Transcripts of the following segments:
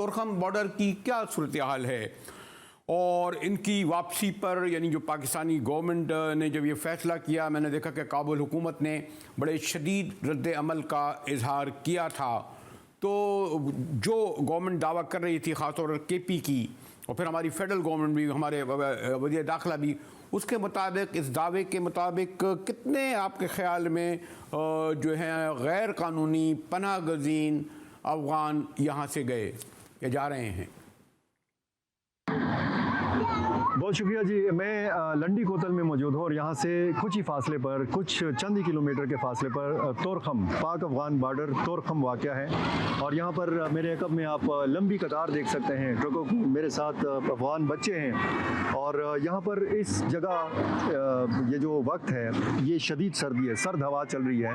Torkham border की क्या सूरत हाल है और इनकी वापसी पर, यानी जो पाकिस्तानी गवर्नमेंट ने जब ये फ़ैसला किया, मैंने देखा कि काबुल हुकूमत ने बड़े शदीद रद्द अमल का इजहार किया था। तो जो गवर्नमेंट दावा कर रही थी, ख़ासतौर पर KP की, और फिर हमारी फेडरल गवर्नमेंट भी, हमारे वज़ीर दाखिला भी, उसके मुताबिक, इस दावे के मुताबिक कितने आपके ख़्याल में जो हैं गैर कानूनी पनाह गज़ीन अफ़गान यहाँ से गए या जा रहे हैं? बहुत शुक्रिया जी। मैं लंडी कोतल में मौजूद हूँ और यहाँ से कुछ ही फासले पर, कुछ चंद ही किलोमीटर के फासले पर तोरखम, पाक अफ़गान बॉर्डर तोरखम वाक़या है। और यहाँ पर मेरे अक़ब में आप लंबी कतार देख सकते हैं ट्रकों की। मेरे साथ अफ़गान बच्चे हैं और यहाँ पर इस जगह ये जो वक्त है ये शदीद सर्दी है, सर्द हवा चल रही है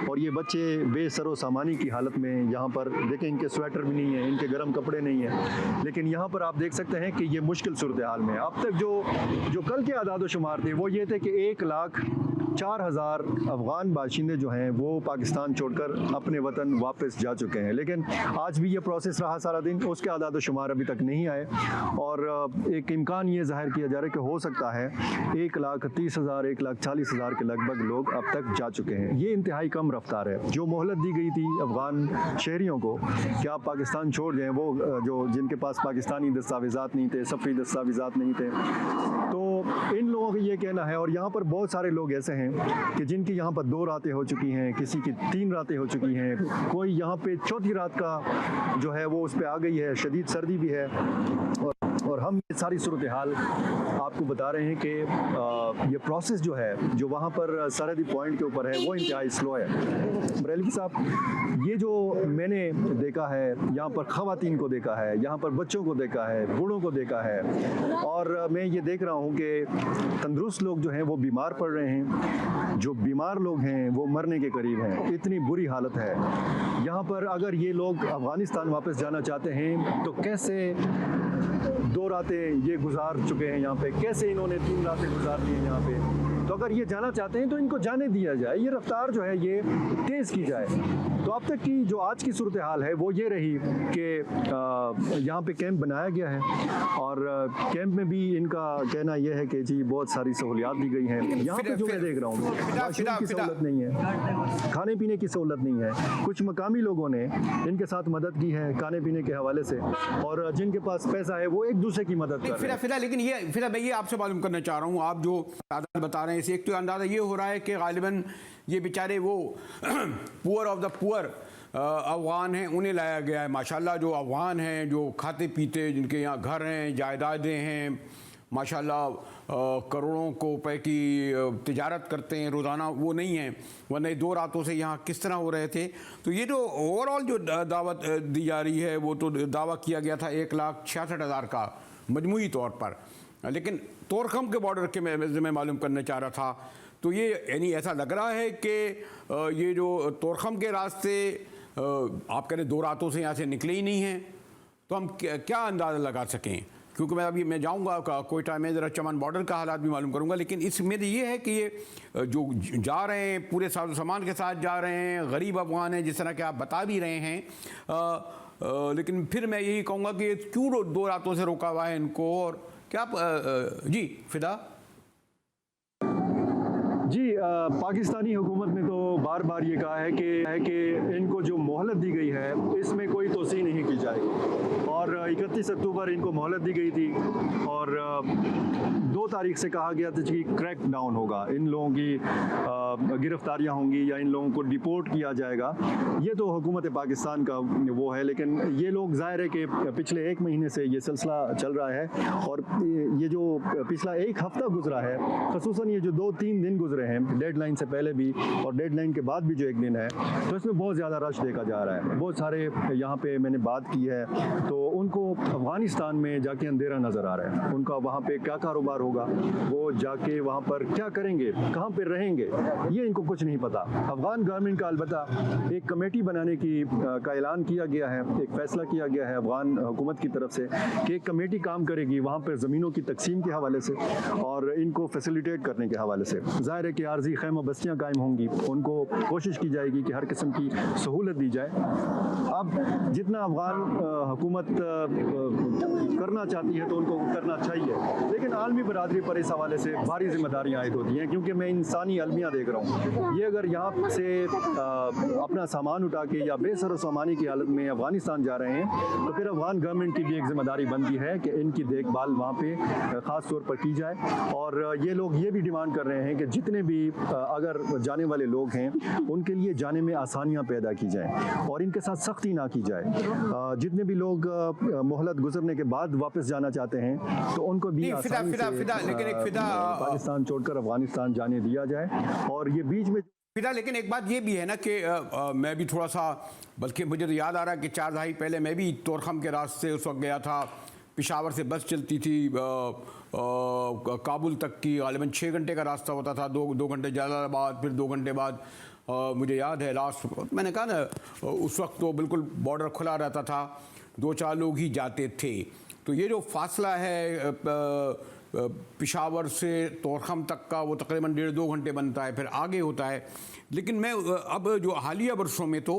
और ये बच्चे बेसरो सामानी की हालत में यहाँ पर देखें, इनके स्वेटर भी नहीं है, इनके गर्म कपड़े नहीं हैं, लेकिन यहाँ पर आप देख सकते हैं कि ये मुश्किल सूरत हाल में। अब तक जो कल के आदाद शुमार थे वो ये थे कि 1,04,000 अफ़गान बाशिंदे जो हैं वो पाकिस्तान छोड़कर अपने वतन वापस जा चुके हैं, लेकिन आज भी ये प्रोसेस रहा सारा दिन, उसके आदाद शुमार अभी तक नहीं आए। और एक इम्कान ये ज़ाहिर किया जा रहा है कि हो सकता है 1,30,000 1,40,000 के लगभग लोग अब तक जा चुके हैं। ये इंतहाई कम रफ्तार है। जो मोहलत दी गई थी अफ़गान शहरियों को कि आप पाकिस्तान छोड़ जाएँ, वो जो जिनके पास पाकिस्तानी दस्तावेज़ात नहीं थे, सफ़री दस्तावेज़ात नहीं थे, तो इन लोगों का ये कहना है, और यहाँ पर बहुत सारे लोग ऐसे हैं कि जिनकी यहाँ पर 2 रातें हो चुकी हैं, किसी की 3 रातें हो चुकी हैं, कोई यहाँ पे चौथी रात का जो है वो उस पर आ गई है, शदीद सर्दी भी है। और हम ये सारी सूरत हाल आपको बता रहे हैं कि ये प्रोसेस जो है, जो वहाँ पर सरहदी पॉइंट के ऊपर है, वो इंतहाई स्लो है। बरेलवी साहब, ये जो मैंने देखा है, यहाँ पर ख़वातीन को देखा है, यहाँ पर बच्चों को देखा है, बूढ़ों को देखा है, और मैं ये देख रहा हूँ कि तंदुरुस्त लोग जो हैं वो बीमार पड़ रहे हैं, जो बीमार लोग हैं वो मरने के करीब हैं। इतनी बुरी हालत है यहाँ पर। अगर ये लोग अफ़गानिस्तान वापस जाना चाहते हैं तो कैसे 2 रातें ये गुजार चुके हैं यहाँ पे, कैसे इन्होंने 3 रातें गुजार ली हैं यहाँ पे। तो अगर ये जाना चाहते हैं तो इनको जाने दिया जाए, ये रफ्तार जो है ये तेज़ की जाए। तो अब तक की जो आज की सूरत हाल है वो ये रही कि यहाँ पे कैंप बनाया गया है और कैंप में भी इनका कहना यह है कि जी बहुत सारी सहूलियात दी गई हैं। यहाँ पे जो मैं देख रहा हूँ, वाशरूम की सहूलत नहीं है, खाने पीने की सहूलत नहीं है। कुछ मकामी लोगों ने इनके साथ मदद की है खाने पीने के हवाले से, और जिनके पास पैसा है वो एक दूसरे की मदद कर रहे हैं। लेकिन ये मैं ये आपसे मालूम करना चाह रहा हूँ, आप जो तादाद बता रहे हैं, इसे एक तो अंदाज़ा ये हो रहा है कि गालिबन ये बेचारे वो poor of the poor Afghan हैं, उन्हें लाया गया है। माशाल्लाह जो अफ़गान हैं, जो खाते पीते, जिनके यहाँ घर हैं, जायदादें हैं, माशाल्लाह करोड़ों को रुपए की तिजारत करते हैं रोज़ाना, वो नहीं हैं, वरना 2 रातों से यहाँ किस तरह हो रहे थे। तो ये जो ओवरऑल जो दावत दी जा रही है, वो तो दावा किया गया था 1,66,000 का मजमूई तौर पर, लेकिन तोरखम के बॉर्डर के मैं मालूम करना चाह रहा था। तो ये यानी ऐसा लग रहा है कि ये जो तोरखम के रास्ते आप कह रहे 2 रातों से यहाँ से निकले ही नहीं हैं, तो हम क्या अंदाज़ा लगा सकें? क्योंकि मैं जाऊँगा कोयटा में, ज़रा चमन बॉर्डर का हालात भी मालूम करूँगा, लेकिन इसमें ये है कि ये जो जा रहे हैं पूरे साजो सामान के साथ जा रहे हैं, गरीब अफ़गान हैं, जिस तरह के आप बता भी रहे हैं, लेकिन फिर मैं यही कहूँगा कि क्यों 2 रातों से रोका हुआ है इनको, और क्या जी फिदा जी, पाकिस्तानी हुकूमत ने तो बार बार ये कहा है कि इनको जो मोहलत दी गई है इसमें कोई तोसी नहीं की जाएगी, और 31 अक्टूबर इनको मोहलत दी गई थी और 2 तारीख से कहा गया था कि क्रैक डाउन होगा, इन लोगों की गिरफ्तारियां होंगी या इन लोगों को डिपोर्ट किया जाएगा। ये तो हुकूमत पाकिस्तान का वो है, लेकिन ये लोग ज़ाहिर है कि पिछले 1 महीने से ये सिलसिला चल रहा है, और ये जो पिछला 1 हफ़्ता गुजरा है, ख़ुसूसन ये जो 2-3 दिन गुजरे हैं डेडलाइन से पहले भी और डेडलाइन के बाद भी जो 1 दिन है, तो इसमें बहुत ज़्यादा रश देखा जा रहा है। बहुत सारे यहाँ पे मैंने बात की है तो उनको अफ़गानिस्तान में जाके अंधेरा नज़र आ रहा है, उनका वहाँ पे क्या कारोबार होगा, वो जाके वहाँ पर क्या करेंगे, कहाँ पे रहेंगे, ये इनको कुछ नहीं पता। अफ़गान गवर्नमेंट का अलबत्ता एक कमेटी बनाने का ऐलान किया गया है, एक फ़ैसला किया गया है अफ़गान हुकूमत की तरफ से कि एक कमेटी काम करेगी वहाँ पर ज़मीनों की तकसीम के हवाले से और इनको फैसिलिटेट करने के हवाले से। ज़ाहिर है कि आर्जी खैमा बस्तियाँ कायम होंगी, उनको कोशिश की जाएगी कि हर किस्म की सहूलत दी जाए। अब जितना अफ़गान हुकूमत करना चाहती है तो उनको करना चाहिए, लेकिन आलमी बरादरी पर इस हवाले से भारी जिम्मेदारियाँ आयद होती हैं, क्योंकि मैं इंसानी अलमियाँ देख रहा हूँ। ये अगर यहाँ से अपना सामान उठा के या बेसर सामानी की हालत में अफगानिस्तान जा रहे हैं तो फिर अफगान गवर्नमेंट की भी एक जिम्मेदारी बनती है कि इनकी देखभाल वहाँ पे ख़ास तौर पर की जाए। और ये लोग ये भी डिमांड कर रहे हैं कि जितने भी अगर जाने वाले लोग हैं उनके लिए जाने में आसानियाँ पैदा की जाएँ और इनके साथ सख्ती ना की जाए। जितने भी लोग मोहलत गुजरने के बाद वापस जाना चाहते हैं तो उनको भी आसानी से पाकिस्तान छोड़कर अफगानिस्तान जाने दिया जाए। और ये बीच में फिदा, लेकिन एक बात ये भी है ना कि मैं भी थोड़ा सा, बल्कि मुझे तो याद आ रहा है कि 4 दहाई पहले मैं भी तोरखम के रास्ते उस वक्त गया था। पेशावर से बस चलती थी काबुल तक की, गालिबन 6 घंटे का रास्ता होता था, 2 घंटे जलालाबाद, फिर 2 घंटे बाद मुझे याद है लास्ट मैंने कहा ना उस वक्त तो बिल्कुल बॉर्डर खुला रहता था, 2-4 लोग ही जाते थे। तो ये जो फासला है पेशावर से तोरखम तक का वो तकरीबन 1.5-2 घंटे बनता है, फिर आगे होता है। लेकिन मैं अब जो हालिया वर्षों में तो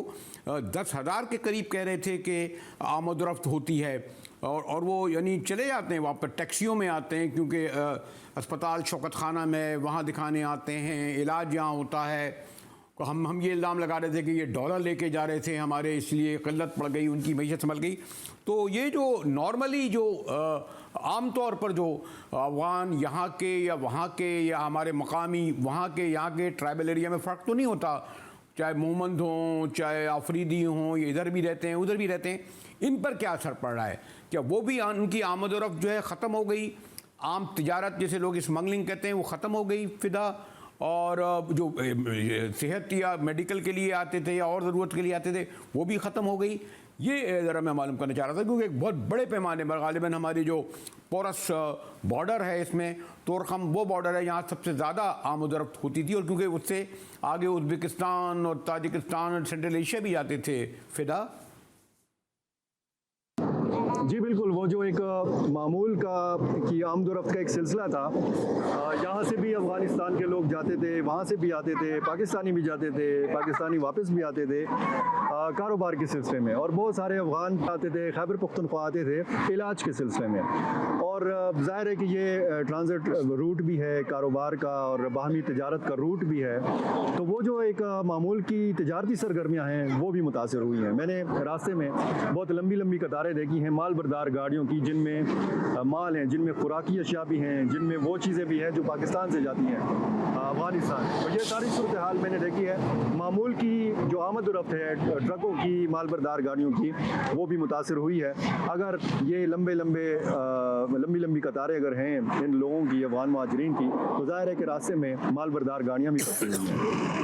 10,000 के करीब कह रहे थे कि आमद-ओ-रफ्त होती है और वो यानी चले जाते हैं वहाँ पर, टैक्सियों में आते हैं, क्योंकि अस्पताल शौकत खाना में वहाँ दिखाने आते हैं, इलाज यहाँ होता है। तो हम ये इल्ज़ाम लगा रहे थे कि ये डॉलर लेके जा रहे थे हमारे, इसलिए किल्लत पड़ गई, उनकी मईशत संभल गई। तो ये जो नॉर्मली जो आम तौर पर जो अफगान यहाँ के या वहाँ के या हमारे मकामी वहाँ के यहाँ के ट्राइबल एरिया में फ़र्क तो नहीं होता, चाहे मोहम्मद हों, चाहे आफरीदी हों, ये इधर भी रहते हैं उधर भी रहते हैं, इन पर क्या असर पड़ रहा है? क्या वो भी उनकी आमद-ओ-रफ्त जो है ख़त्म हो गई? आम तिजारत जैसे लोग स्मगलिंग कहते हैं वो ख़त्म हो गई फिदा? और जो सेहत या मेडिकल के लिए आते थे या और ज़रूरत के लिए आते थे वो भी ख़त्म हो गई? ये ज़रा मैं मालूम करना चाह रहा था, क्योंकि एक बहुत बड़े पैमाने पर गालिबन हमारी जो पोरस बॉर्डर है इसमें तोरखम वो बॉर्डर है, यहाँ सबसे ज़्यादा आमद-ओ-रफ्त होती थी, और क्योंकि उससे आगे उज़्बेकिस्तान और ताजिकिस्तान और सेंट्रल एशिया भी आते थे फिदा। जी बिल्कुल, वो जो एक मामूल की आमद-ओ-रफ्त का एक सिलसिला था, यहाँ से भी अफ़गानिस्तान के लोग जाते थे, वहाँ से भी आते थे, पाकिस्तानी भी जाते थे, पाकिस्तानी वापस भी आते थे कारोबार के सिलसिले में, और बहुत सारे अफ़गान आते थे, खैबर पख्तूनख्वा आते थे इलाज के सिलसिले में। और ज़ाहिर है कि ये ट्रांजिट रूट भी है कारोबार का और बाहमी तिजारत का रूट भी है, तो वो जो एक मामूल की तिजारती सरगर्मियाँ हैं वो भी मुतासिर हुई हैं। मैंने रास्ते में बहुत लंबी लंबी कतारें देखी हैं माल बरदार गाड़ियों की, जिनमें माल हैं, जिनमें खुराकी अशिया भी हैं, जिनमें वो चीज़ें भी हैं जो पाकिस्तान से जाती हैं अफगानिस्तान। तो ये सारी सूरत हाल मैंने देखी है। मामूल की जो आमद-ओ-रफ्त है ट्रकों की, माल बरदार गाड़ियों की, वो भी मुतासिर हुई है। अगर ये लंबी लंबी कतारें अगर हैं इन लोगों की, अफगान मुहाजिरीन की, तो ज़ाहिर है कि रास्ते में माल बरदार गाड़ियाँ भी फंसी हुई हैं।